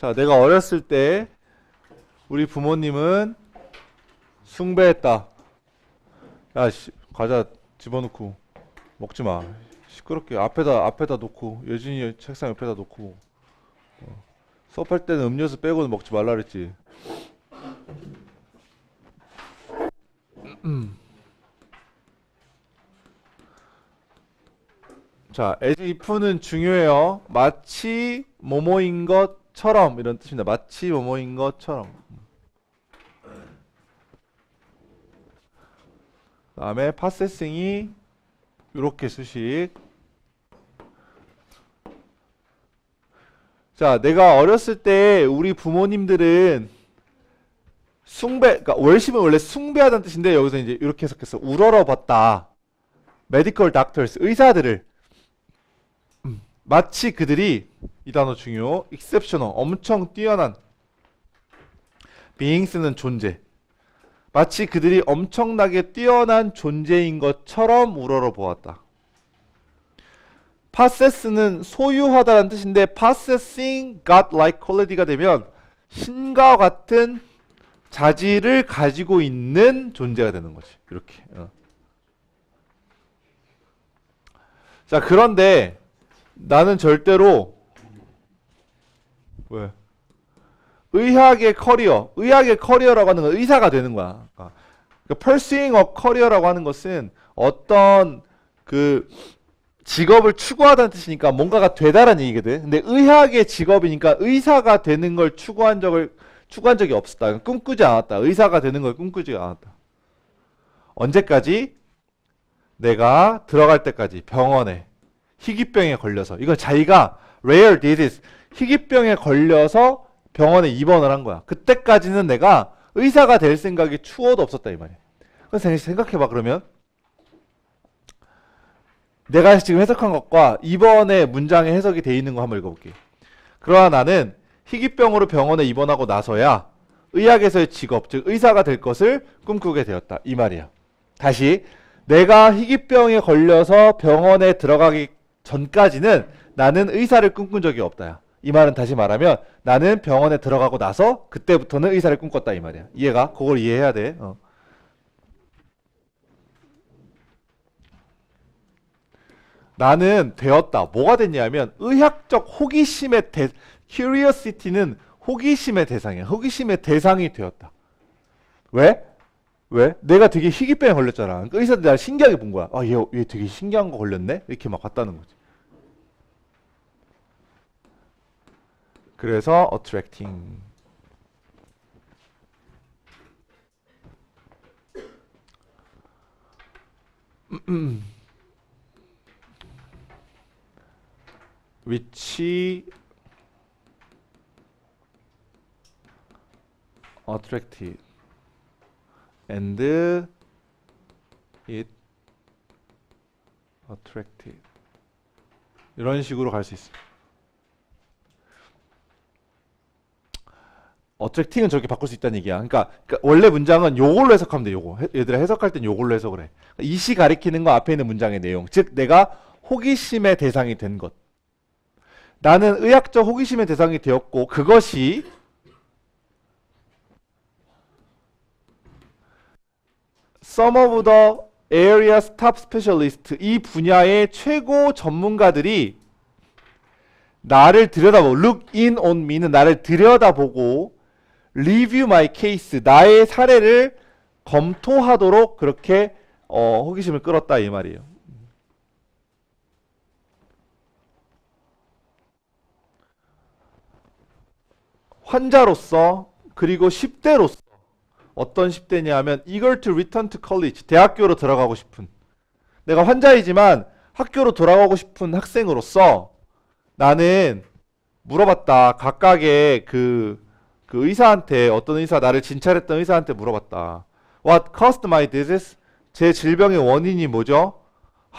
자, 내가 어렸을 때 우리 부모님은 숭배했다. 야, 과자 집어넣고 먹지 마. 시끄럽게 앞에다 놓고 예진이 책상 옆에다 놓고 수업할 때는 음료수 빼고는 먹지 말라 그랬지. 자, as if는 중요해요. 마치 뭐뭐인 것처럼 이런 뜻입니다. 마치 뭐뭐인 것처럼. 그 다음에 파세싱이 이렇게 수식. 자, 내가 어렸을 때 우리 부모님들은 그러니까 월십은 원래 숭배하다는 뜻인데 여기서 이제 이렇게 해석했어. 우러러봤다. 메디컬 닥터스, 의사들을 마치 그들이 이 단어 중요. exceptional, 엄청 뛰어난 beings는 존재. 마치 그들이 엄청나게 뛰어난 존재인 것처럼 우러러보았다. possess는 소유하다라는 뜻인데 possessing God-like quality가 되면 신과 같은 자질을 가지고 있는 존재가 되는 거지. 이렇게. 자, 그런데 나는 절대로 왜? 의학의 커리어라고 하는 건 의사가 되는 거야. 그러니까 pursuing a career라고 하는 것은 어떤 그 직업을 추구하다는 뜻이니까 뭔가가 되다라는 얘기거든. 근데 의학의 직업이니까 의사가 되는 걸 추구한 적이 없었다. 꿈꾸지 않았다. 의사가 되는 걸 꿈꾸지 않았다. 언제까지? 내가 들어갈 때까지 병원에 희귀병에 걸려서, 이건 자기가 rare disease, 희귀병에 걸려서 병원에 입원을 한 거야. 그때까지는 내가 의사가 될 생각이 추워도 없었다 이 말이야. 그래서 생각해봐. 그러면 내가 지금 해석한 것과 이번에 문장에 해석이 돼 있는 거 한번 읽어볼게. 그러나 나는 희귀병으로 병원에 입원하고 나서야 의학에서의 직업, 즉 의사가 될 것을 꿈꾸게 되었다 이 말이야. 다시, 내가 희귀병에 걸려서 병원에 들어가기 전까지는 나는 의사를 꿈꾼 적이 없다. 이 말은 다시 말하면 나는 병원에 들어가고 나서 그때부터는 의사를 꿈꿨다 이 말이야. 이해가? 그걸 이해해야 돼. 나는 되었다. 뭐가 됐냐면 의학적 호기심의 curiosity는 호기심의 대상이야. 호기심의 대상이 되었다. 왜? 내가 되게 희귀병에 걸렸잖아. 그러니까 의사들이 날 신기하게 본 거야. 아, 얘 되게 신기한 거 걸렸네? 이렇게 막 봤다는 거지. 그래서 attracting. which attracted and it attracted. 이런 식으로 갈 수 있어. attracting은 저렇게 바꿀 수 있다는 얘기야. 그러니까 원래 문장은 요걸로 해석하면 돼. 요거. 얘들아 해석할 땐 요걸로 해석을 해. 이시 가리키는 거 앞에 있는 문장의 내용. 즉 내가 호기심의 대상이 된 것. 나는 의학적 호기심의 대상이 되었고 그것이 some of the area's top specialists, 이 분야의 최고 전문가들이 나를 들여다보고, look in on me는 나를 들여다보고, review my case, 나의 사례를 검토하도록 그렇게 호기심을 끌었다 이 말이에요. 환자로서 그리고 10대로서 어떤 10대냐 하면 eager to return to college, 대학교로 들어가고 싶은, 내가 환자이지만 학교로 돌아가고 싶은 학생으로서 나는 물어봤다. 각각의 그 의사한테, 어떤 의사, 나를 진찰했던 의사한테 물어봤다. What caused my disease? 제 질병의 원인이 뭐죠?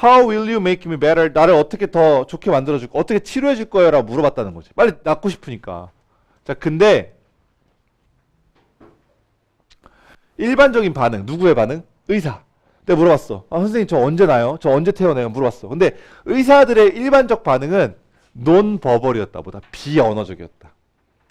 How will you make me better? 나를 어떻게 더 좋게 만들어줄 거야? 어떻게 치료해줄 거야? 라고 물어봤다는 거지. 빨리 낫고 싶으니까. 자, 근데 일반적인 반응, 누구의 반응? 의사. 내가 물어봤어. 아, 선생님 저 언제 나요? 저 언제 태어나요? 물어봤어. 근데 의사들의 일반적 반응은 논버벌이었다 보다 비언어적이었다.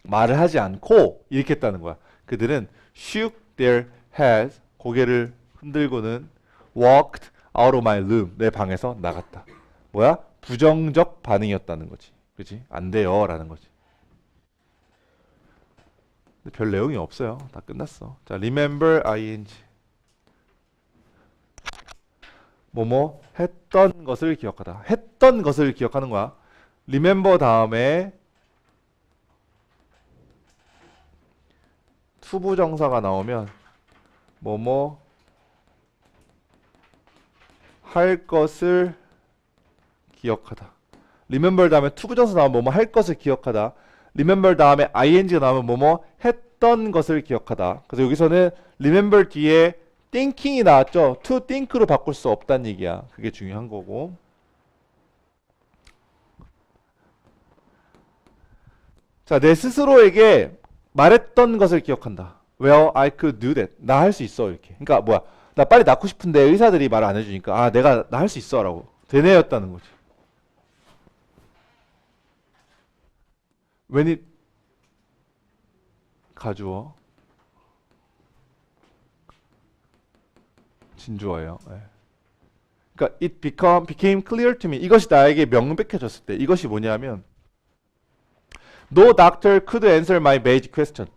말을 하지 않고 이렇게 했다는 거야. 그들은 shook their heads, 고개를 흔들고는 walked out of my room, 내 방에서 나갔다. 뭐야? 부정적 반응이었다는 거지. 그지? 안 돼요 라는 거지. 근데 별 내용이 없어요. 다 끝났어. 자, remember ing. 뭐뭐 했던 것을 기억하다. 했던 것을 기억하는 거야. remember 다음에 투부정사가 나오면 뭐뭐 할 것을 기억하다. remember 다음에 투부정사 나오면 뭐뭐 할 것을 기억하다. remember 다음에 ing가 나오면 뭐뭐 했던 것을 기억하다. 그래서 여기서는 remember 뒤에 thinking이 나왔죠. to think로 바꿀 수 없다는 얘기야. 그게 중요한 거고. 자, 내 스스로에게 말했던 것을 기억한다. Well, I could do that. 나 할 수 있어 이렇게. 그러니까 뭐야? 나 빨리 낳고 싶은데 의사들이 말 안 해주니까 아 내가 나 할 수 있어라고 되뇌었다는 거지. When it 가주어 진주어예요. 네. 그러니까 it became clear to me. 이것이 나에게 명백해졌을 때 이것이 뭐냐면 No doctor could answer my basic question.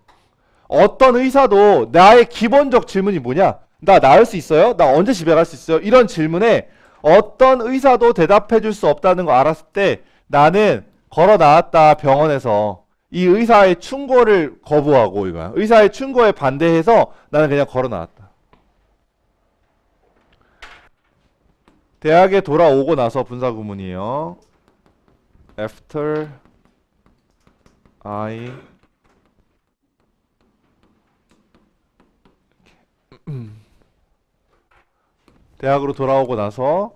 어떤 의사도 나의 기본적 질문이 뭐냐? 나 나을 수 있어요? 나 언제 집에 갈 수 있어요? 이런 질문에 어떤 의사도 대답해 줄 수 없다는 거 알았을 때 나는 걸어 나왔다 병원에서 이 의사의 충고를 거부하고 이거야. 의사의 충고에 반대해서 나는 그냥 걸어 나왔다. 대학에 돌아오고 나서 분사구문이에요. After I 대학으로 돌아오고 나서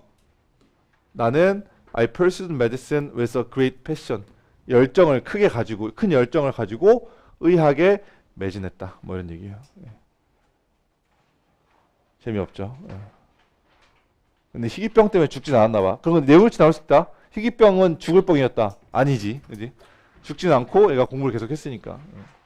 나는 I pursued medicine with a great passion. 열정을 크게 가지고 큰 열정을 가지고 의학에 매진했다. 뭐 이런 얘기예요. 예. 재미없죠. 예. 근데 희귀병 때문에 죽진 않았나 봐. 그런 건 내용일치 나올 수 있다. 희귀병은 죽을 병이었다. 아니지, 그지? 죽진 않고 얘가 공부를 계속 했으니까. 예.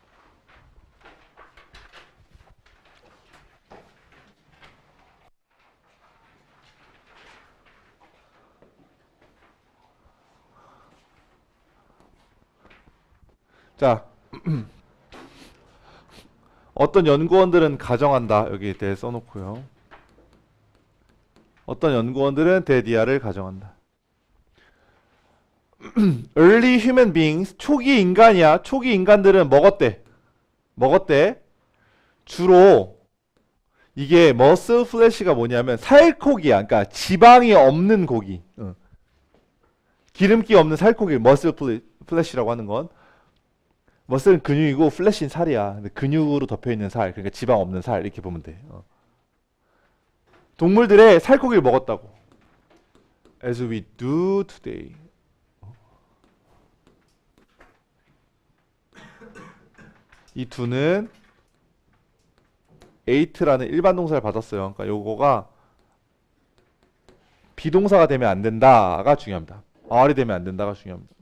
자, 어떤 연구원들은 가정한다. 여기에 대해 써놓고요. 어떤 연구원들은 대디아를 가정한다. Early human beings, 초기 인간이야. 초기 인간들은 먹었대. 주로 이게 muscle flesh가 뭐냐면 살코기야. 그러니까 지방이 없는 고기. 기름기 없는 살코기, muscle flesh라고 하는 건 머슬은 근육이고 플래시는 살이야. 근데 근육으로 덮여있는 살, 그러니까 지방 없는 살 이렇게 보면 돼. 동물들의 살코기를 먹었다고. As we do today. 이 do는 ate라는 일반 동사를 받았어요. 그러니까 요거가 비동사가 되면 안 된다가 중요합니다. R이 되면 안 된다가 중요합니다.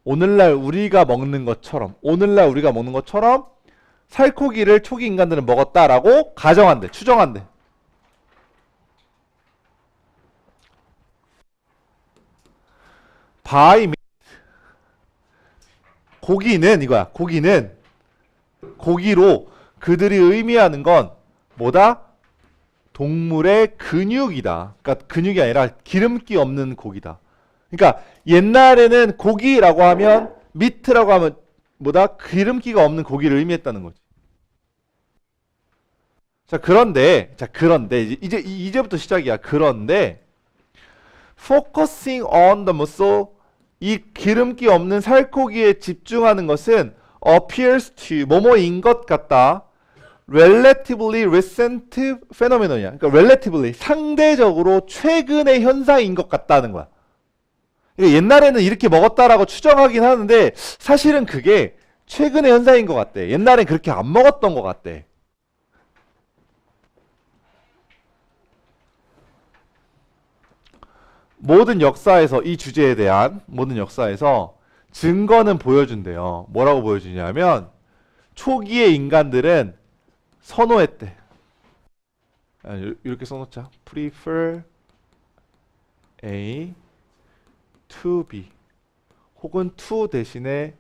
오늘날 우리가 먹는 것처럼 살코기를 초기 인간들은 먹었다라고 가정한대, 추정한대. by meat. 고기는 이거야. 고기로 그들이 의미하는 건 뭐다? 동물의 근육이다. 그러니까 근육이 아니라 기름기 없는 고기다. 그러니까 옛날에는 고기라고 하면 미트라고 하면 뭐다? 기름기가 없는 고기를 의미했다는 거지. 자, 그런데 이제부터 시작이야. 그런데 focusing on the muscle, 이 기름기 없는 살코기에 집중하는 것은 appears to 뭐뭐인 것 같다. relatively recent phenomenon이야. 그러니까 relatively 상대적으로 최근의 현상인 것 같다는 거야. 그러니까 옛날에는 이렇게 먹었다라고 추정하긴 하는데 사실은 그게 최근의 현상인 것 같대. 옛날엔 그렇게 안 먹었던 것 같대. 모든 역사에서 이 주제에 대한 모든 역사에서 증거는 보여준대요. 뭐라고 보여주냐면 초기의 인간들은 선호했대. 이렇게 써놓자. prefer A to B 혹은 to 대신에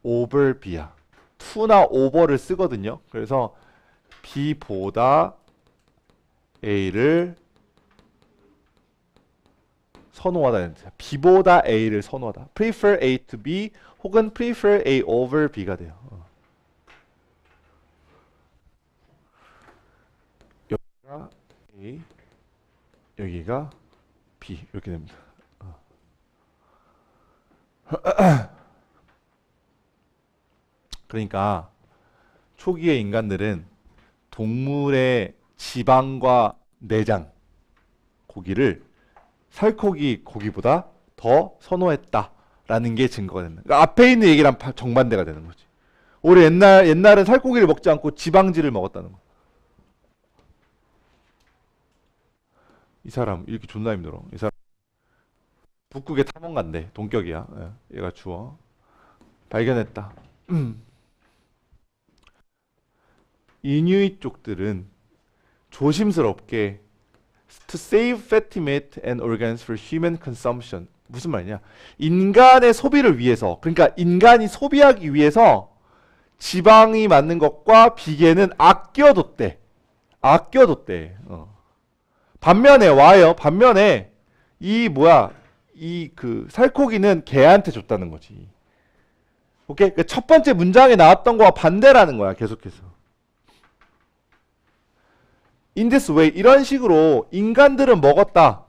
over B야. to나 over를 쓰거든요. 그래서 B보다 A를 선호하다. B보다 A를 선호하다. prefer A to B 혹은 prefer A over B가 돼요. 여기가 A, 여기가 B 이렇게 됩니다. 그러니까 초기의 인간들은 동물의 지방과 내장, 고기를 살코기 고기보다 더 선호했다라는 게 증거가 된다. 그러니까 앞에 있는 얘기랑 정반대가 되는 거지. 우리 옛날은 살코기를 먹지 않고 지방지를 먹었다는 거. 이 사람 이렇게 존나 힘들어. 이 사람 북극의 탐험가인데 동격이야. 예, 얘가 주워 발견했다. 이뉴이 쪽들은 조심스럽게 to save fatty meat and organs for human consumption. 무슨 말이냐? 인간의 소비를 위해서, 그러니까 인간이 소비하기 위해서 지방이 많은 것과 비계는 아껴뒀대. 아껴뒀대. 반면에 와요. 반면에 이 그 살코기는 개한테 줬다는 거지. 오케이? 그러니까 첫 번째 문장에 나왔던 거와 반대라는 거야. 계속해서. In this way, 이런 식으로 인간들은 먹었다.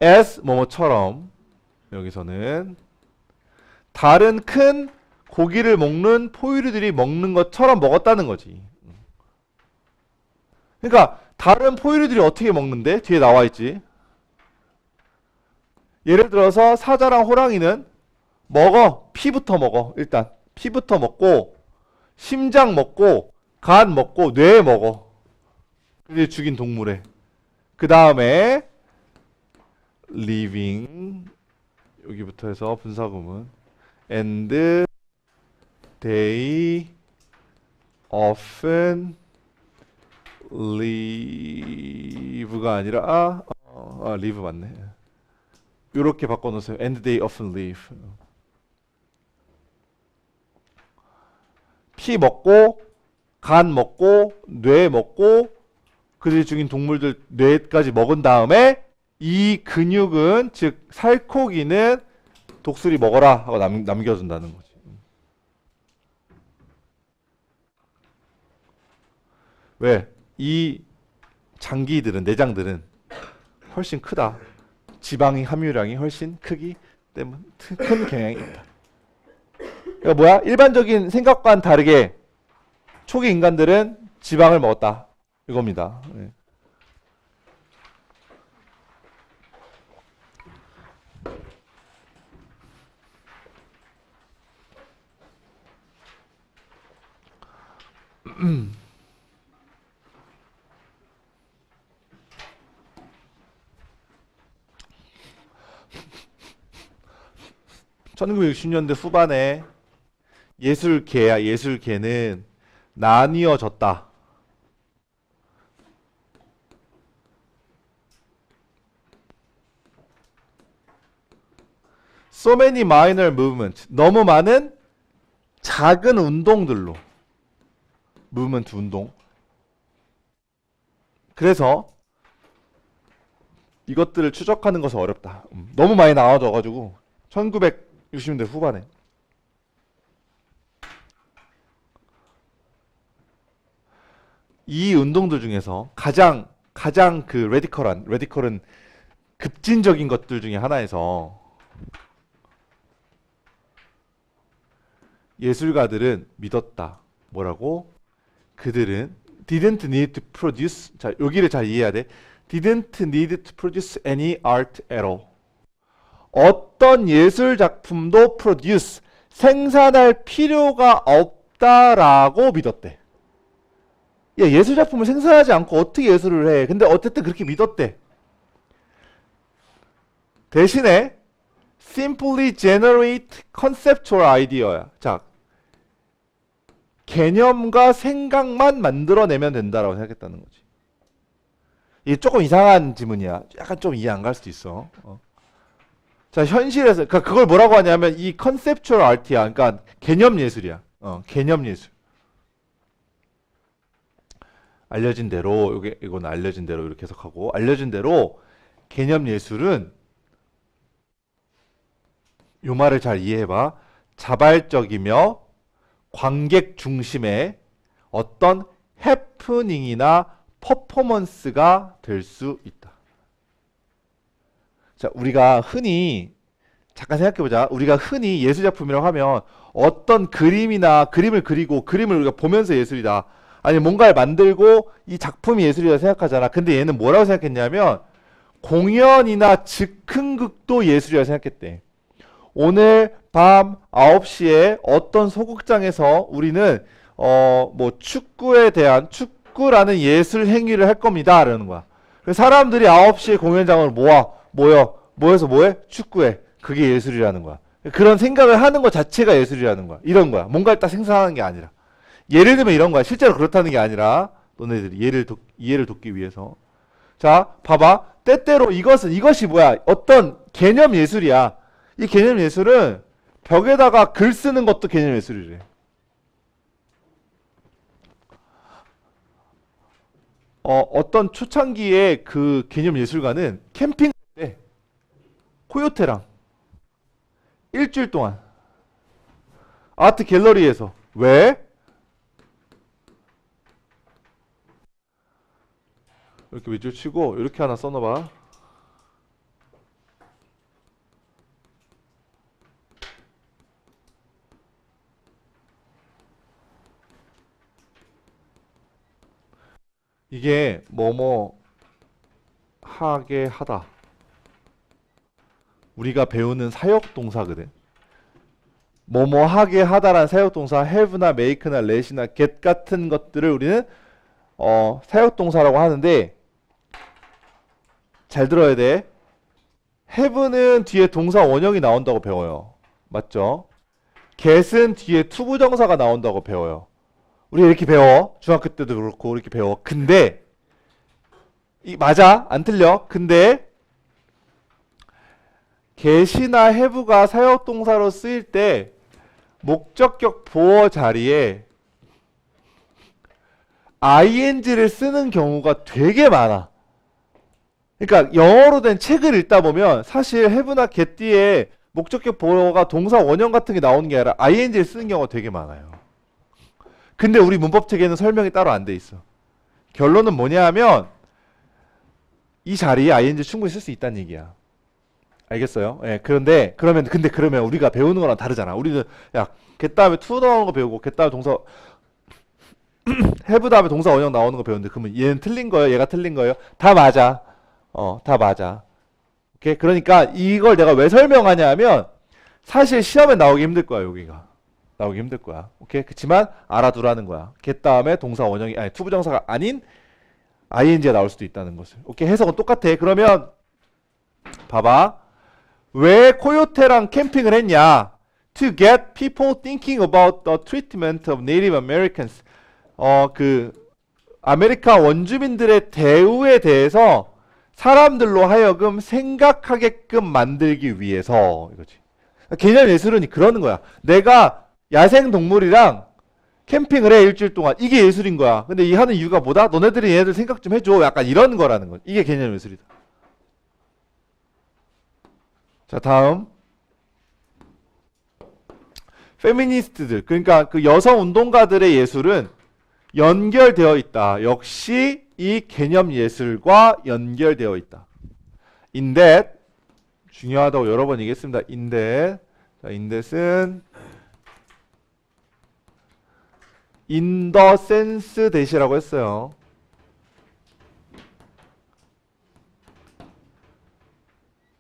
as 뭐뭐처럼 여기서는 다른 큰 고기를 먹는 포유류들이 먹는 것처럼 먹었다는 거지. 그러니까 다른 포유류들이 어떻게 먹는데? 뒤에 나와 있지. 예를 들어서 사자랑 호랑이는 먹어. 피부터 먹어. 일단 피부터 먹고 심장 먹고 간 먹고 뇌 먹어. 그게 죽인 동물에. 그 다음에 living 여기부터 해서 분사구문 and they often live가 아니라 live 맞네. 이렇게 바꿔놓으세요. and they often live. 피 먹고 간 먹고 뇌 먹고 그들이 죽인 동물들 뇌까지 먹은 다음에 이 근육은 즉 살코기는 독수리 먹어라 하고 남겨준다는 거지. 왜? 이 장기들은 내장들은 훨씬 크다. 지방의 함유량이 훨씬 크기 때문에 큰 경향이 있다. 그러니까 뭐야? 일반적인 생각과는 다르게 초기 인간들은 지방을 먹었다. 이겁니다. 네. (1960년대) 후반에 예술계야. 예술계는 나뉘어졌다. So many minor movement. 너무 많은 작은 운동들로. movement 운동. 그래서 이것들을 추적하는 것은 어렵다. 너무 많이 나와져가지고 1960년대 후반에 이 운동들 중에서 가장 그 레디컬은 급진적인 것들 중에 하나에서 예술가들은 믿었다. 뭐라고? 그들은 didn't need to produce. 자, 여기를 잘 이해해야 돼. didn't need to produce any art at all. 어떤 예술 작품도 produce, 생산할 필요가 없다라고 믿었대. 야, 예술 작품을 생산하지 않고 어떻게 예술을 해? 근데 어쨌든 그렇게 믿었대. 대신에 simply generate conceptual idea야. 자, 개념과 생각만 만들어내면 된다라고 생각했다는 거지. 이게 조금 이상한 지문이야. 약간 좀 이해 안 갈 수도 있어. 자, 현실에서 그러니까 그걸 뭐라고 하냐면 이 컨셉추얼 아트야. 그러니까 개념 예술이야. 개념 예술. 알려진 대로 이건 알려진 대로 이렇게 해석하고 알려진 대로 개념 예술은 요 말을 잘 이해해봐. 자발적이며 관객 중심의 어떤 해프닝이나 퍼포먼스가 될 수 있다. 자, 우리가 흔히 잠깐 생각해보자. 우리가 흔히 예술작품이라고 하면 어떤 그림이나 그림을 그리고 그림을 우리가 보면서 예술이다. 아니 뭔가를 만들고 이 작품이 예술이라고 생각하잖아. 근데 얘는 뭐라고 생각했냐면 공연이나 즉흥극도 예술이라고 생각했대. 오늘 밤 9시에 어떤 소극장에서 우리는 뭐 축구라는 예술 행위를 할 겁니다. 라는 거야. 사람들이 9시에 공연장을 모여서 뭐해? 축구해. 그게 예술이라는 거야. 그런 생각을 하는 것 자체가 예술이라는 거야. 이런 거야. 뭔가를 딱 생산하는 게 아니라. 예를 들면 이런 거야. 실제로 그렇다는 게 아니라 너네들이 이해를 돕기 위해서. 자, 봐봐. 때때로 이것이 뭐야? 어떤 개념 예술이야. 이 개념 예술은 벽에다가 글 쓰는 것도 개념 예술이래. 어떤 초창기의 그 개념 예술가는 캠핑 때 코요테랑 일주일 동안 아트 갤러리에서 왜? 이렇게 밑줄 치고 이렇게 하나 써놔봐. 이게 뭐뭐 하게 하다. 우리가 배우는 사역동사거든. 뭐뭐 하게 하다라는 사역동사 have나 make나 let이나 get 같은 것들을 우리는 사역동사라고 하는데 잘 들어야 돼. have는 뒤에 동사 원형이 나온다고 배워요. 맞죠? get은 뒤에 투부정사가 나온다고 배워요. 우리 이렇게 배워. 중학교 때도 그렇고 이렇게 배워. 근데 맞아. 안 틀려. 근데 get이나 have가 사역동사로 쓰일 때 목적격 보어 자리에 ing를 쓰는 경우가 되게 많아. 그러니까 영어로 된 책을 읽다 보면 사실 have나 get 뒤에 목적격 보어가 동사 원형 같은 게 나오는 게 아니라 ing를 쓰는 경우가 되게 많아요. 근데 우리 문법책에는 설명이 따로 안 돼 있어. 결론은 뭐냐 하면 이 자리에 ing 충분히 쓸 수 있다는 얘기야. 알겠어요? 예, 그러면 우리가 배우는 거랑 다르잖아. 우리는 야, get 다음에 to 나오는 거 배우고 get 다음에 동사 have 다음에 동사 원형 나오는 거 배우는데 그러면 얘는 틀린 거예요? 얘가 틀린 거예요? 다 맞아. 다 맞아. 오케이? 그러니까 이걸 내가 왜 설명하냐 하면 사실 시험에 나오기 힘들 거야, 여기가. 나오기 힘들 거야. 오케이? 그치만 알아두라는 거야. get 다음에 동사 원형이 아니 투부정사가 아닌 ing가 나올 수도 있다는 것을. 오케이? 해석은 똑같아. 그러면 봐봐. 왜 코요테랑 캠핑을 했냐? To get people thinking about the treatment of Native Americans. 아메리카 원주민들의 대우에 대해서 사람들로 하여금 생각하게끔 만들기 위해서 이거지. 개념 예술은 그러는 거야. 내가 야생 동물이랑 캠핑을 해 일주일 동안. 이게 예술인 거야. 근데 이 하는 이유가 뭐다? 너네들이 얘네들 생각 좀 해줘. 약간 이런 거라는 거. 이게 개념 예술이다. 자, 다음. 페미니스트들, 그러니까 그 여성 운동가들의 예술은 연결되어 있다. 역시 이 개념 예술과 연결되어 있다. In that, 중요하다고 여러 번 얘기했습니다. In that. 자, in that은 in the sense that이라고 했어요.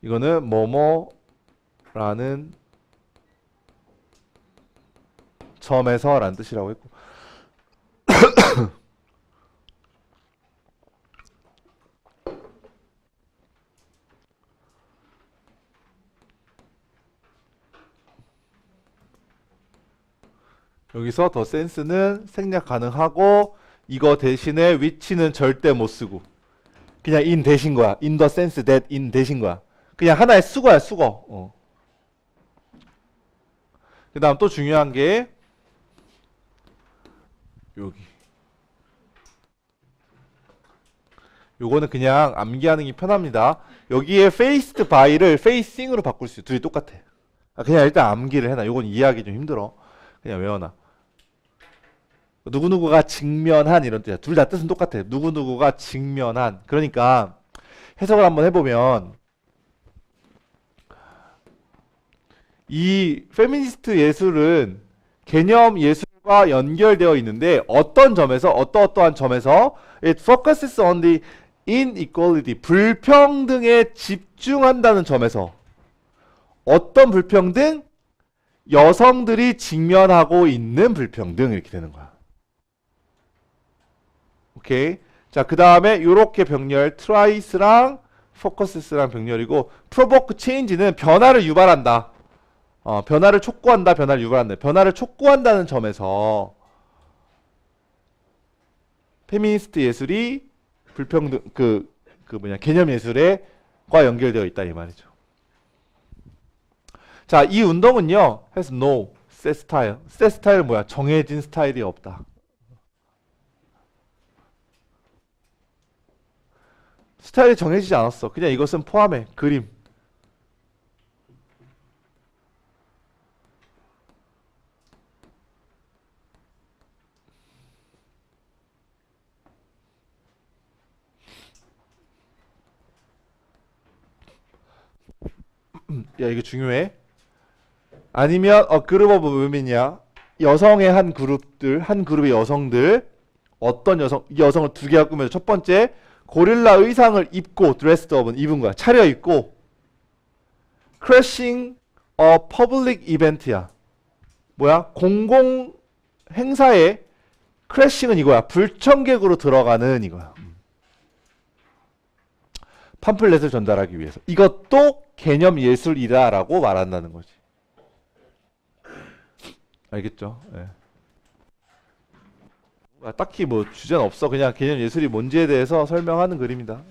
이거는 뭐뭐라는 점에서 라는 뜻이라고 했고 여기서 더 센스는 생략 가능하고 이거 대신에 which는 절대 못 쓰고 그냥 in 대신 거야. in the sense that in 대신 거야. 그냥 하나의 수거야, 수거. 그 다음 또 중요한 게 여기 요거는 그냥 암기하는 게 편합니다. 여기에 faced by를 facing으로 바꿀 수 있어. 둘이 똑같아. 그냥 일단 암기를 해놔. 요건 이해하기 좀 힘들어. 그냥 외워놔. 누구누구가 직면한 이런 뜻이야. 둘 다 뜻은 똑같아. 누구누구가 직면한. 그러니까 해석을 한번 해보면 이 페미니스트 예술은 개념 예술과 연결되어 있는데 어떤 점에서 어떠한 점에서 it focuses on the inequality 불평등에 집중한다는 점에서 어떤 불평등? 여성들이 직면하고 있는 불평등 이렇게 되는 거야. 오케이. 자, 그 다음에 요렇게 병렬 트라이스랑 포커스랑 병렬이고 프로보크 체인지는 변화를 유발한다. 변화를 촉구한다. 변화를 유발한다. 변화를 촉구한다는 점에서 페미니스트 예술이 불평등 개념 예술과 연결되어 있다 이 말이죠. 자, 이 운동은요 has no set style. set style 뭐야? 정해진 스타일이 없다. 스타일이 정해지지 않았어. 그냥 이것은 포함해. 그림. 야, 이거 중요해. 아니면 그룹 오브 우먼이야. 여성의 한 그룹들, 한 그룹의 여성들, 어떤 여성을 두 개가 꾸며서 첫 번째 고릴라 의상을 입고 드레스드 업은 입은 거야. 차려입고 crashing a public event야. 뭐야? 공공 행사에 crashing은 이거야. 불청객으로 들어가는 이거야. 팜플렛을 전달하기 위해서. 이것도 개념 예술이다라고 말한다는 거지. 알겠죠? 네. 딱히 뭐 주제는 없어. 그냥 개념 예술이 뭔지에 대해서 설명하는 그림이다.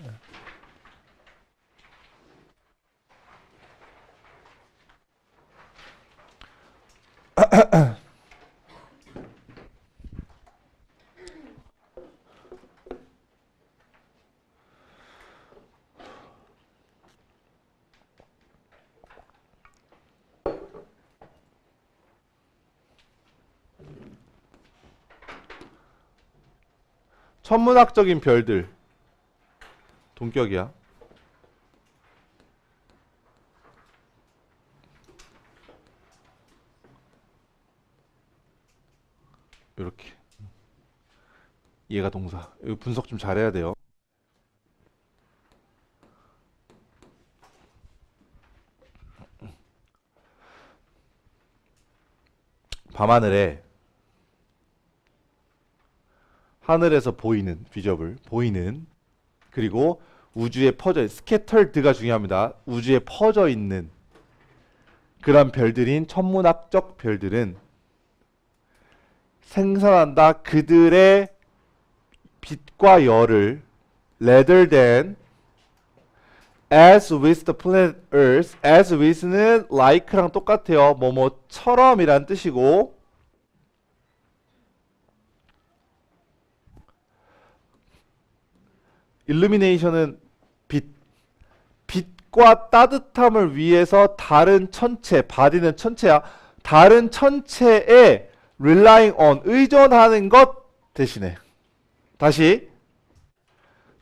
천문학적인 별들 동격이야. 이렇게 얘가 동사. 이거 분석 좀 잘해야 돼요. 밤하늘에 하늘에서 보이는 비저블 보이는 그리고 우주에 퍼져 스캐터드가 중요합니다. 우주에 퍼져 있는 그런 별들인 천문학적 별들은 생산한다. 그들의 빛과 열을 rather than as with the planet Earth. as with는 like랑 똑같아요. 뭐뭐처럼이란 뜻이고 illumination은 빛과 따뜻함을 위해서 다른 천체, body는 천체야. 다른 천체에 relying on, 의존하는 것 대신에. 다시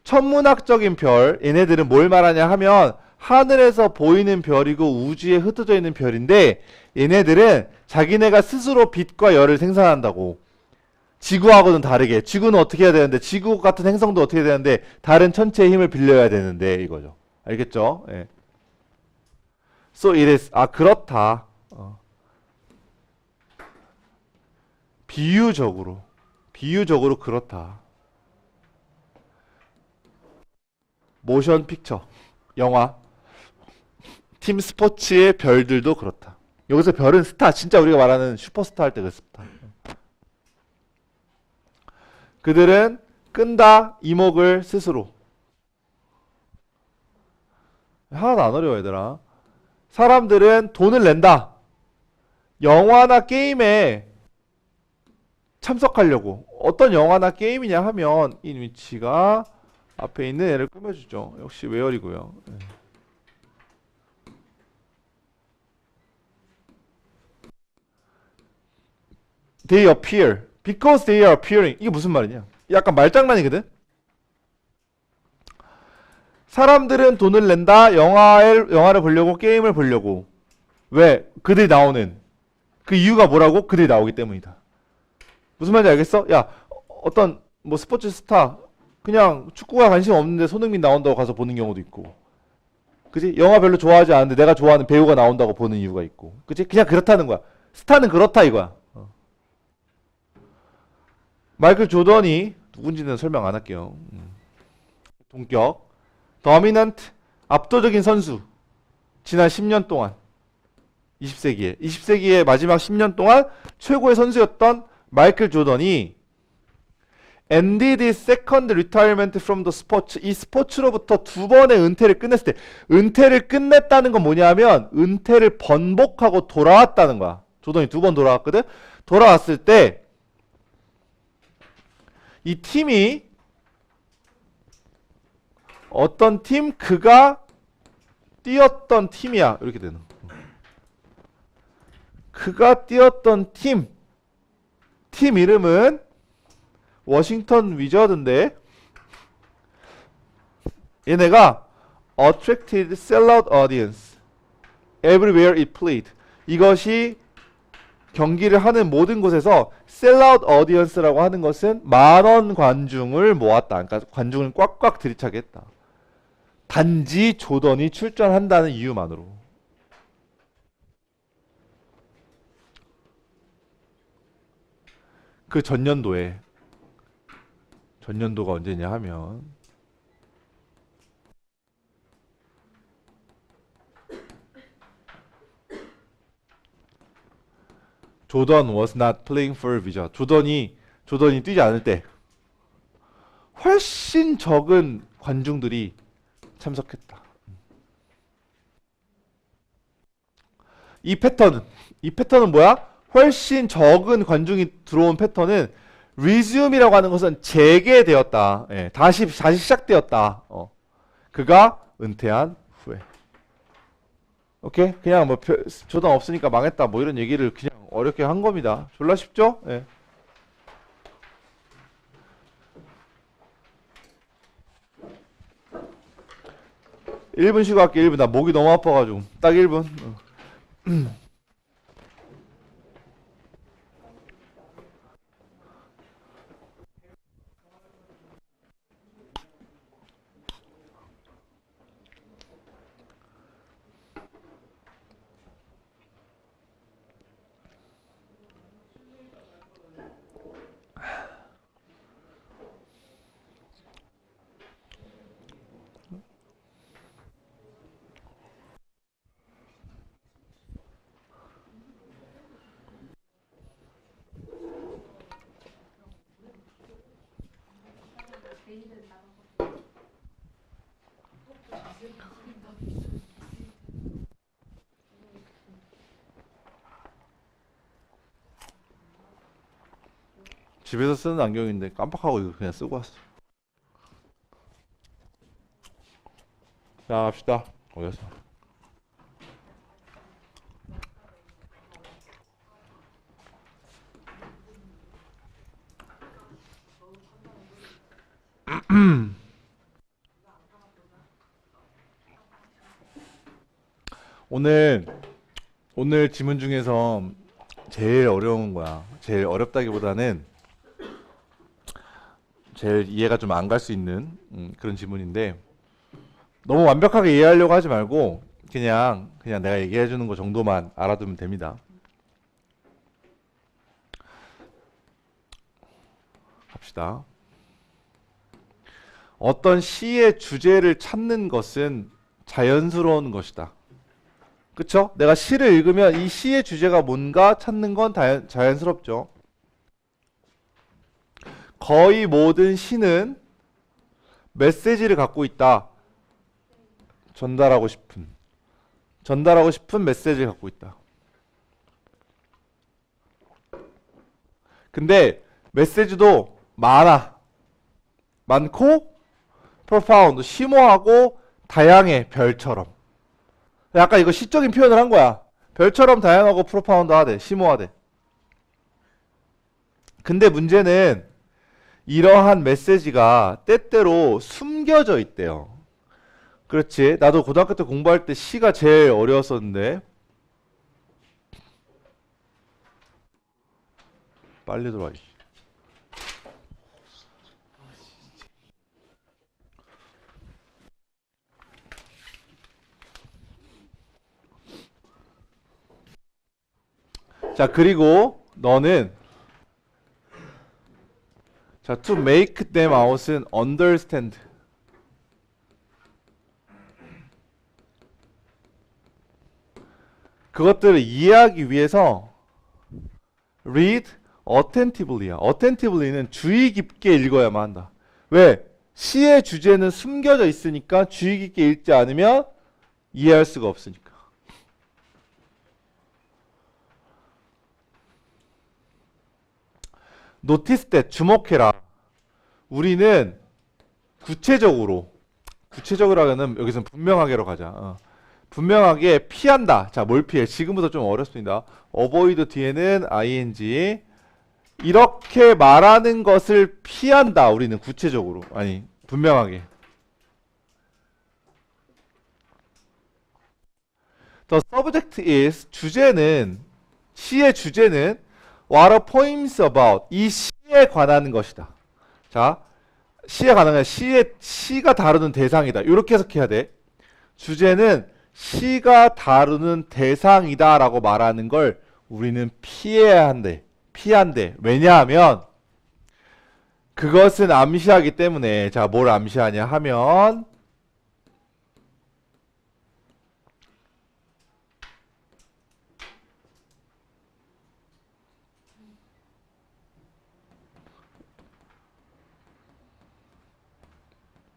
천문학적인 별, 얘네들은 뭘 말하냐 하면 하늘에서 보이는 별이고 우주에 흩어져 있는 별인데 얘네들은 자기네가 스스로 빛과 열을 생산한다고. 지구하고는 다르게 지구는 어떻게 해야 되는데 지구 같은 행성도 어떻게 해야 되는데 다른 천체의 힘을 빌려야 되는데 이거죠. 알겠죠? 예. So it is. 그렇다. 비유적으로 그렇다. 모션 픽처 영화 팀 스포츠의 별들도 그렇다. 여기서 별은 스타 진짜 우리가 말하는 슈퍼스타 할 때 그 스타. 그들은 끈다 이목을 스스로. 하나도 안 어려워 얘들아. 사람들은 돈을 낸다. 영화나 게임에 참석하려고. 어떤 영화나 게임이냐 하면 이 위치가 앞에 있는 애를 꾸며주죠. 역시 웨어리고요. They appear. Because they are appearing. 이게 무슨 말이냐? 약간 말장난이거든? 사람들은 돈을 낸다. 영화를 보려고, 게임을 보려고. 왜? 그들이 나오는. 그 이유가 뭐라고? 그들이 나오기 때문이다. 무슨 말인지 알겠어? 야, 어떤 뭐 스포츠 스타 그냥 축구가 관심 없는데 손흥민 나온다고 가서 보는 경우도 있고. 그지? 영화 별로 좋아하지 않는데 내가 좋아하는 배우가 나온다고 보는 이유가 있고. 그지? 그냥 그렇다는 거야. 스타는 그렇다 이거야. 마이클 조던이 누군지는 설명 안 할게요. 동격. dominant, 압도적인 선수. 지난 10년 동안. 20세기의 마지막 10년 동안 최고의 선수였던 마이클 조던이 ended his second retirement from the sports. 이 스포츠로부터 두 번의 은퇴를 끝냈을 때, 은퇴를 끝냈다는 건 뭐냐면 은퇴를 번복하고 돌아왔다는 거야. 조던이 두 번 돌아왔거든. 돌아왔을 때 이 팀이 어떤 팀? 그가 뛰었던 팀이야. 이렇게 되는. 그가 뛰었던 팀 이름은 워싱턴 위저드인데 얘네가 attracted sellout audience everywhere it played. 이것이 경기를 하는 모든 곳에서 sellout audience라고 하는 것은 만원 관중을 모았다. 그러니까 관중을 꽉꽉 들이차게 했다. 단지 조던이 출전한다는 이유만으로. 그 전년도가 언제냐 하면 조던 was not playing for Wizard. 조던이 뛰지 않을 때 훨씬 적은 관중들이 참석했다. 이 패턴은 뭐야? 훨씬 적은 관중이 들어온 패턴은 resume이라고 하는 것은 재개되었다. 예, 다시 시작되었다. 그가 은퇴한 후에. 오케이? 그냥 뭐 조던 없으니까 망했다. 뭐 이런 얘기를 그냥 어렵게 한 겁니다. 졸라 쉽죠? 예. (1분) 쉬고 할게. 1분. 나 목이 너무 아파가지고 딱 1분. 집에서 쓰는 안경인데 깜빡하고 이거 그냥 쓰고 왔어. 자, 갑시다. 어디서? 오늘 지문 중에서 제일 어려운 거야. 제일 어렵다기보다는 제일 이해가 좀 안 갈 수 있는 그런 지문인데 너무 완벽하게 이해하려고 하지 말고 그냥 내가 얘기해 주는 거 정도만 알아두면 됩니다. 갑시다. 어떤 시의 주제를 찾는 것은 자연스러운 것이다. 그쵸? 내가 시를 읽으면 이 시의 주제가 뭔가 찾는 건 자연스럽죠. 거의 모든 시는 메시지를 갖고 있다. 전달하고 싶은 메시지를 갖고 있다. 근데 메시지도 많고 profound, 심오하고 다양해. 별처럼. 약간 이거 시적인 표현을 한 거야. 별처럼 다양하고 profound하대. 심오하대. 근데 문제는 이러한 메시지가 때때로 숨겨져 있대요. 그렇지. 나도 고등학교 때 공부할 때 시가 제일 어려웠었는데. 빨리 들어와. 자, 그리고 너는 자, to make them out은 understand. 그것들을 이해하기 위해서 read attentively야. attentivelly는 주의 깊게 읽어야만 한다. 왜? 시의 주제는 숨겨져 있으니까 주의 깊게 읽지 않으면 이해할 수가 없으니까. notice that, 주목해라. 우리는 구체적으로 하면 여기서는 분명하게로 가자. 분명하게 피한다. 자, 뭘 피해? 지금부터 좀 어렵습니다. avoid 뒤에는 ing. 이렇게 말하는 것을 피한다. 우리는 구체적으로. 아니, 분명하게. The subject is, 시의 주제는 what a poem's about, 이 시에 관한 것이다. 자, 시에 관한 시가 다루는 대상이다. 이렇게 해석해야 돼. 주제는 시가 다루는 대상이다 라고 말하는 걸 우리는 피해야 한대. 왜냐하면 그것은 암시하기 때문에. 자, 뭘 암시하냐 하면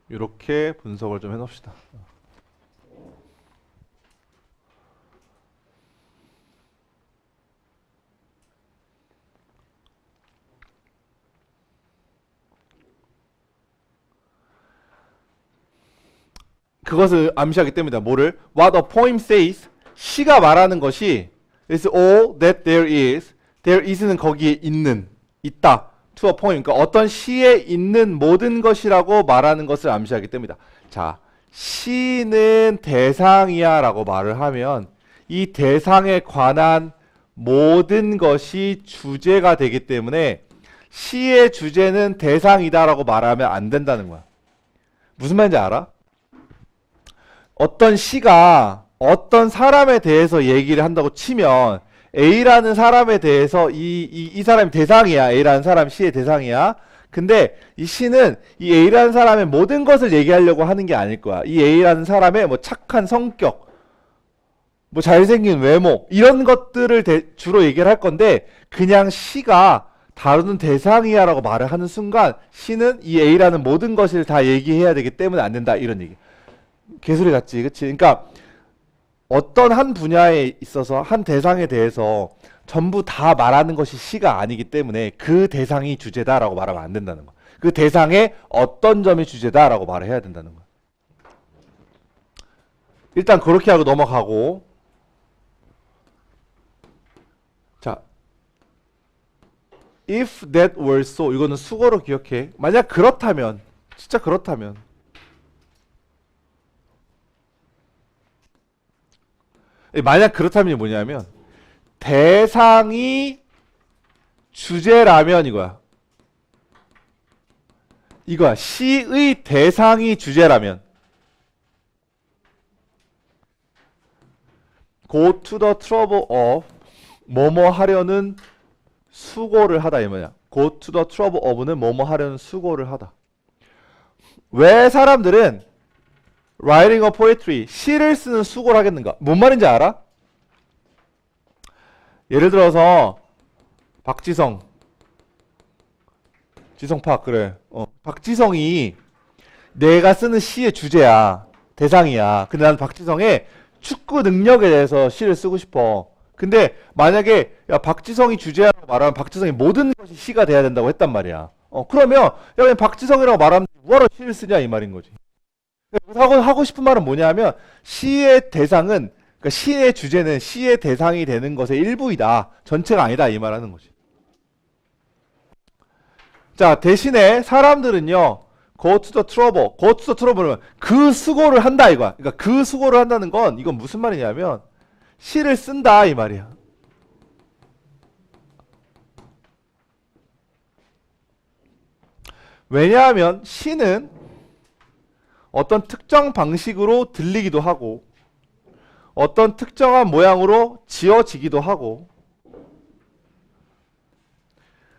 이렇게 분석을 좀 해놓읍시다. 그것을 암시하기 때문이다. 뭐를? What a poem says, 시가 말하는 것이 is all that there is. There is는 거기에 있다. To a poem, 그러니까 어떤 시에 있는 모든 것이라고 말하는 것을 암시하기 때문이다. 자, 시는 대상이야 라고 말을 하면 이 대상에 관한 모든 것이 주제가 되기 때문에 시의 주제는 대상이다 라고 말하면 안 된다는 거야. 무슨 말인지 알아? 어떤 시가 어떤 사람에 대해서 얘기를 한다고 치면 A라는 사람에 대해서 이 사람이 대상이야. A라는 사람 시의 대상이야. 근데 이 시는 이 A라는 사람의 모든 것을 얘기하려고 하는 게 아닐 거야. 이 A라는 사람의 뭐 착한 성격, 뭐 잘생긴 외모 이런 것들을 주로 얘기를 할 건데 그냥 시가 다루는 대상이야 라고 말을 하는 순간 시는 이 A라는 모든 것을 다 얘기해야 되기 때문에 안 된다. 이런 얘기. 개소리 같지, 그치? 그러니까 어떤 한 분야에 있어서 한 대상에 대해서 전부 다 말하는 것이 시가 아니기 때문에 그 대상이 주제다라고 말하면 안 된다는 거야. 그 대상의 어떤 점이 주제다라고 말을 해야 된다는 거야. 일단 그렇게 하고 넘어가고, 자, if that were so, 이거는 수거로 기억해. 만약 그렇다면, 진짜 그렇다면, 만약 그렇다면이 뭐냐면 대상이 주제라면 이거야. 시의 대상이 주제라면 go to the trouble of 뭐뭐 하려는 수고를 하다 이 뭐냐. go to the trouble of는 뭐뭐 하려는 수고를 하다. 왜 사람들은 writing a poetry, 시를 쓰는 수고를 하겠는가? 뭔 말인지 알아? 예를 들어서 박지성 지성파 그래. 박지성이 내가 쓰는 시의 주제야. 대상이야. 근데 나는 박지성의 축구 능력에 대해서 시를 쓰고 싶어. 근데 만약에 야 박지성이 주제라고 말하면 박지성이 모든 것이 시가 돼야 된다고 했단 말이야. 그러면 야 그냥 박지성이라고 말하면 뭐하러 시를 쓰냐 이 말인 거지. 하고 싶은 말은 뭐냐면 시의 대상은 그러니까 시의 주제는 시의 대상이 되는 것의 일부이다. 전체가 아니다 이 말하는 거지. 자 대신에 사람들은요 go to the trouble은 그 수고를 한다 이거야. 그러니까 그 수고를 한다는 건 이건 무슨 말이냐면 시를 쓴다 이 말이야. 왜냐하면 시는 어떤 특정 방식으로 들리기도 하고 어떤 특정한 모양으로 지어지기도 하고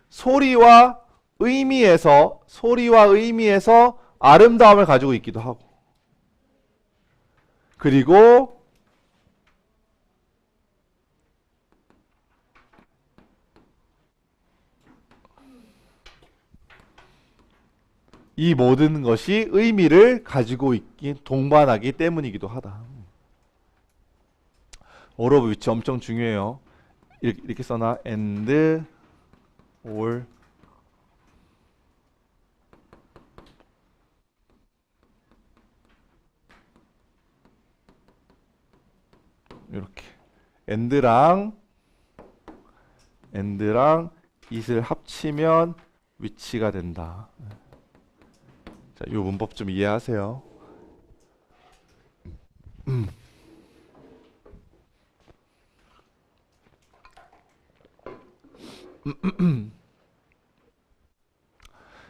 소리와 의미에서 아름다움을 가지고 있기도 하고 그리고 이 모든 것이 의미를 가지고 있기 동반하기 때문이기도 하다. all of which 엄청 중요해요. 이렇게 써놔. and all 이렇게 and랑 it을 합치면 which가 된다. 자, 이 문법 좀 이해하세요.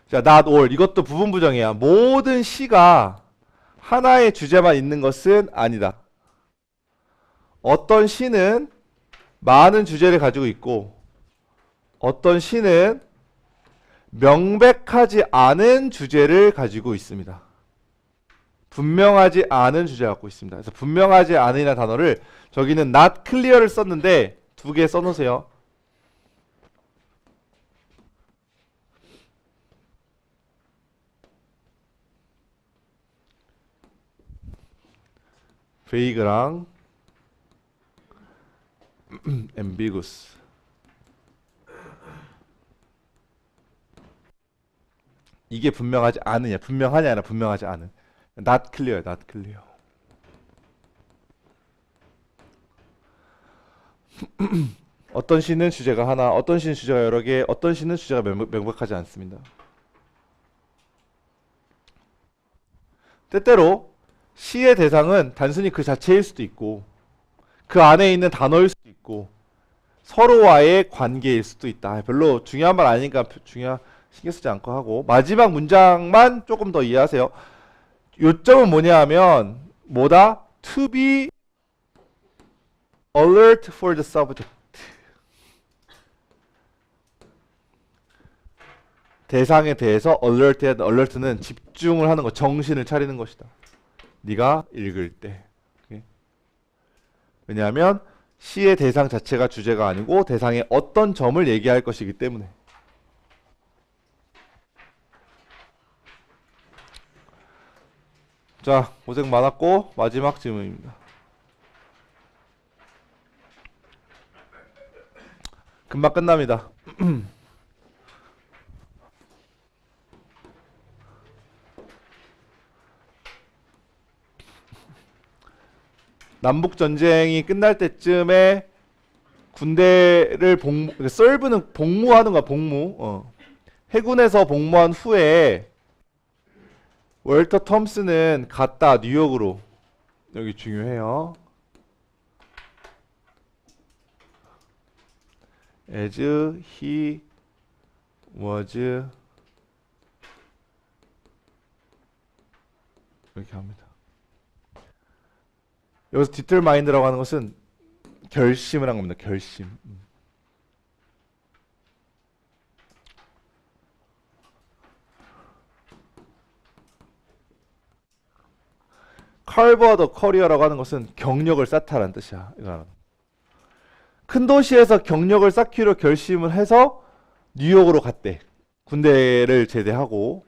자, not all 이것도 부분 부정이야. 모든 시가 하나의 주제만 있는 것은 아니다. 어떤 시는 많은 주제를 가지고 있고 어떤 시는 명백하지 않은 주제를 가지고 있습니다. 분명하지 않은 주제를 갖고 있습니다. 그래서 분명하지 않은이라는 단어를 저기는 not clear를 썼는데 두 개 써놓으세요. vague랑 ambiguous 이게 분명하지 않으냐 분명하냐 아니라 분명하지 않은 not clear not clear 어떤 시는 주제가 하나 어떤 시는 주제가 여러 개 어떤 시는 주제가 명백하지 않습니다. 때때로 시의 대상은 단순히 그 자체일 수도 있고 그 안에 있는 단어일 수도 있고 서로와의 관계일 수도 있다. 별로 중요한 말 아니니까 신경 쓰지 않고 하고 마지막 문장만 조금 더 이해하세요. 요점은 뭐냐 하면 뭐다? To be alert for the subject. 대상에 대해서 alert는 집중을 하는 것, 정신을 차리는 것이다. 네가 읽을 때. 왜냐하면 시의 대상 자체가 주제가 아니고 대상의 어떤 점을 얘기할 것이기 때문에. 자, 고생 많았고 마지막 질문입니다. 금방 끝납니다. 남북 전쟁이 끝날 때쯤에 군대를 서브는 복무하는 거야, 복무. 해군에서 복무한 후에 월터 톰슨은 갔다 뉴욕으로. 여기 중요해요. as he was 이렇게 합니다. 여기서 determine라고 하는 것은 결심을 한 겁니다. 결심. carve the career라고 하는 것은 경력을 쌓다라는 뜻이야. 이거는. 큰 도시에서 경력을 쌓기로 결심을 해서 뉴욕으로 갔대. 군대를 제대하고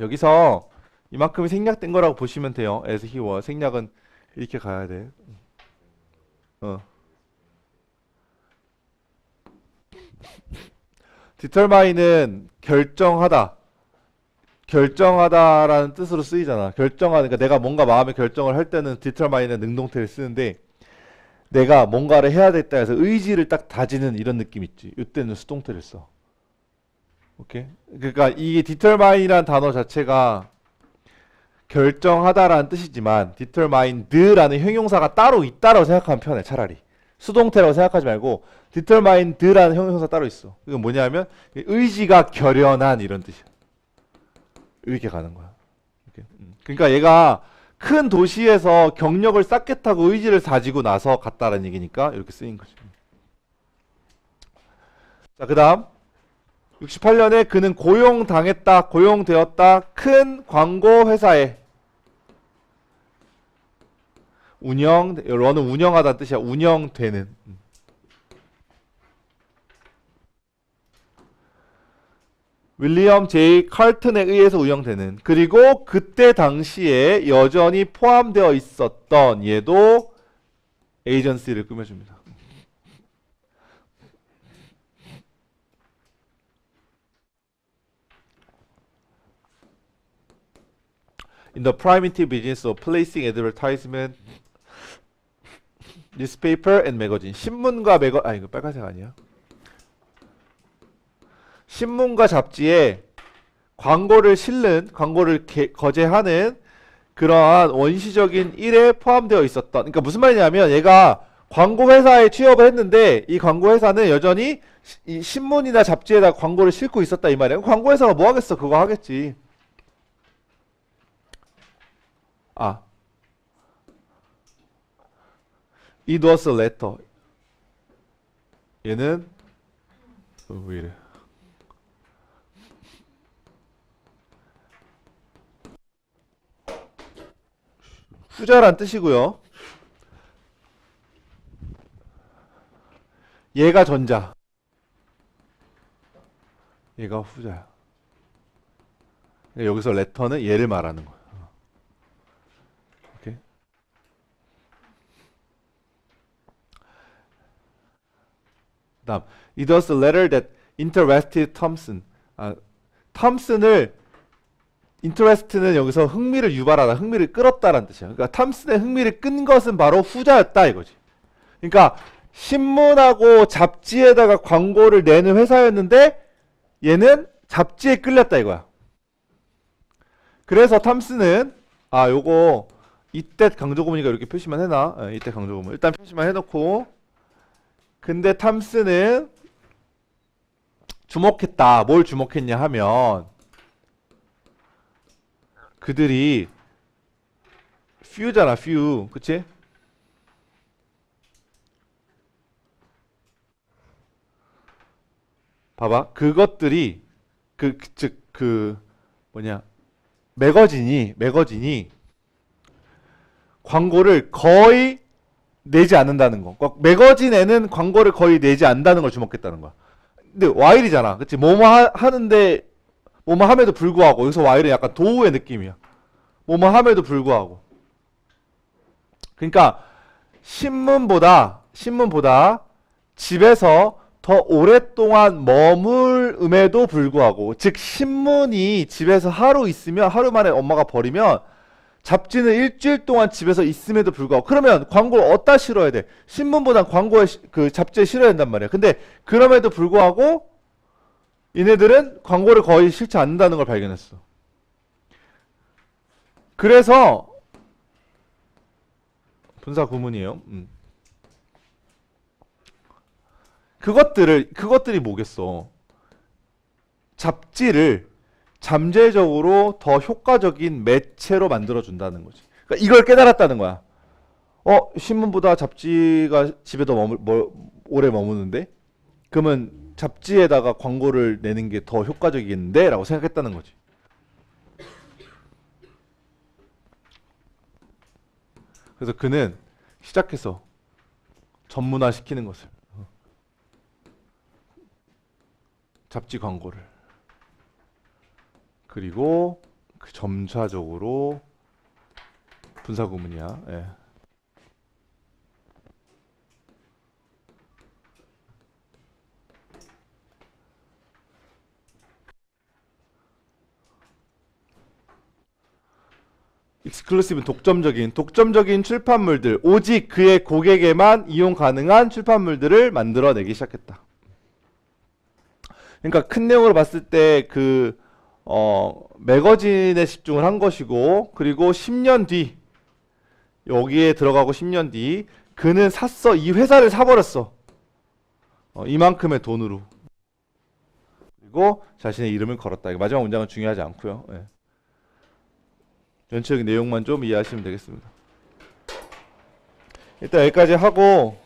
여기서 이만큼이 생략된 거라고 보시면 돼요. as he was. 생략은 이렇게 가야 돼. determine은 결정하다. 결정하다라는 뜻으로 쓰이잖아. 결정하니까 내가 뭔가 마음의 결정을 할 때는 determine은 능동태를 쓰는데 내가 뭔가를 해야 되겠다 해서 의지를 딱 다지는 이런 느낌 있지. 이때는 수동태를 써. 오케이? 그러니까 이 determine이라는 단어 자체가 결정하다라는 뜻이지만 determined라는 형용사가 따로 있다라고 생각하면 편해. 차라리 수동태라고 생각하지 말고 determined라는 형용사 따로 있어. 이건 뭐냐면 의지가 결연한 이런 뜻이야. 이렇게 가는 거야. 이렇게. 그러니까 얘가 큰 도시에서 경력을 쌓겠다고 의지를 다지고 나서 갔다라는 얘기니까 이렇게 쓰인 거지. 자, 그 다음 68년에 그는 고용당했다, 고용되었다, 큰 광고 회사에 런은 운영하다는 뜻이야. 운영되는. 윌리엄 제이 칼튼에 의해서 운영되는. 그리고 그때 당시에 여전히 포함되어 있었던 얘도 에이전시를 꾸며줍니다. In the primitive business of placing advertisement, newspaper and magazine. 신문과 이거 빨간색 아니야? 신문과 잡지에 광고를 실는, 광고를 거제하는 그러한 원시적인 일에 포함되어 있었던. 그러니까 무슨 말이냐면 얘가 광고 회사에 취업을 했는데 이 광고 회사는 여전히 이 신문이나 잡지에다 광고를 싣고 있었다 이 말이야. 광고 회사가 뭐 하겠어? 그거 하겠지. It was a letter. 얘는 왜 이래? 후자란 뜻이고요. 얘가 전자. 얘가 후자야. 여기서 letter는 얘를 말하는 거야. 오케이? 다음, it was a letter that interested Thompson. 톰슨을 interest는 여기서 흥미를 유발하다, 흥미를 끌었다라는 뜻이야. 그러니까 탐슨의 흥미를 끈 것은 바로 후자였다 이거지. 그러니까 신문하고 잡지에다가 광고를 내는 회사였는데 얘는 잡지에 끌렸다 이거야. 그래서 탐슨은 요거 이때 강조구문이니까 이렇게 표시만 해놔. 이때 강조구문 일단 표시만 해놓고, 근데 탐슨은 주목했다. 뭘 주목했냐 하면 그들이 few잖아, few. 그치? 봐봐. 그것들이 매거진이 광고를 거의 내지 않는다는 거. 매거진에는 광고를 거의 내지 않는다는 걸 주목했다는 거야. 근데 와일이잖아. 그치? 하는데 뭐뭐 함에도 불구하고, 여기서 와일은 약간 도우의 느낌이야. 뭐뭐 함에도 불구하고. 그러니까 신문보다 집에서 더 오랫동안 머물음에도 불구하고, 즉 신문이 집에서 하루 있으면, 하루 만에 엄마가 버리면 잡지는 일주일 동안 집에서 있음에도 불구하고, 그러면 광고를 어디다 실어야 돼? 신문보단 잡지에 실어야 된단 말이야. 근데 그럼에도 불구하고 얘네들은 광고를 거의 싫지 않는다는 걸 발견했어. 그래서 분사 구문이에요. 그것들이 뭐겠어? 잡지를 잠재적으로 더 효과적인 매체로 만들어준다는 거지. 그러니까 이걸 깨달았다는 거야. 신문보다 잡지가 집에 더 오래 머무는데? 그러면 잡지에다가 광고를 내는 게 더 효과적이겠는데? 라고 생각했다는 거지. 그래서 그는 시작해서 전문화 시키는 것을. 잡지 광고를. 그리고 그 점차적으로 분사 구문이야. 예. 익스클루시브는 독점적인 출판물들, 오직 그의 고객에만 이용 가능한 출판물들을 만들어내기 시작했다. 그러니까 큰 내용으로 봤을 때 매거진에 집중을 한 것이고, 그리고 10년 뒤, 여기에 들어가고 10년 뒤 그는 샀어. 이 회사를 사버렸어. 이만큼의 돈으로. 그리고 자신의 이름을 걸었다. 마지막 문장은 중요하지 않고요. 예. 전체적인 내용만 좀 이해하시면 되겠습니다. 일단 여기까지 하고